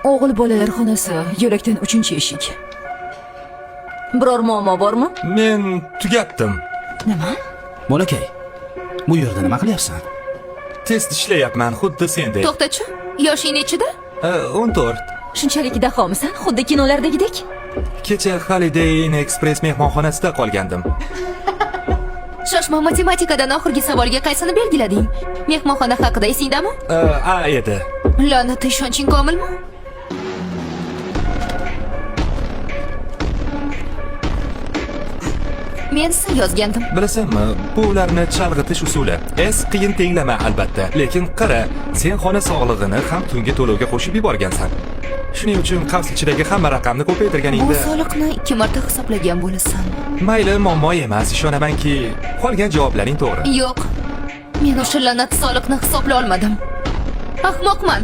O'g'il bolalar xonasi, yo'lakdan 3-eshik. Biror muammo bormi? Men tugatdim. Nima? Bolakay, bu yerda nima qilyapsan? Test ishlayapman, xuddi sendek. To'xtachi, yoshing nechida? 14. Shunchalik dahomisan, xuddi kinolardagidek. Kecha Holiday Inn Express mehmonxonasida qolgandim. Shoshma, matematikadan oxirgi savolga qaysini belgilading? Mehmonxona haqida esingdami? A edi. La'nat, ishonching komilmi? Men siz yozgandim. Bilasanmi, bu ularni chalg'itish usuli. S qiyin tenglama albatta, lekin qara, sen xona sog'lig'ini ham tungi to'lovga qo'shib yuborgansan. Shuning uchun qavs ichidagi hamma raqamni Bu ko'paytirganingda soliqni 2 marta hisoblagan bo'lasan. mayli, muammo emas, ishonamanki, qolgan javoblaring to'g'ri. Yo'q. Men o'sha la'nat soliqni hisoblay olmadim. Ahmoqman.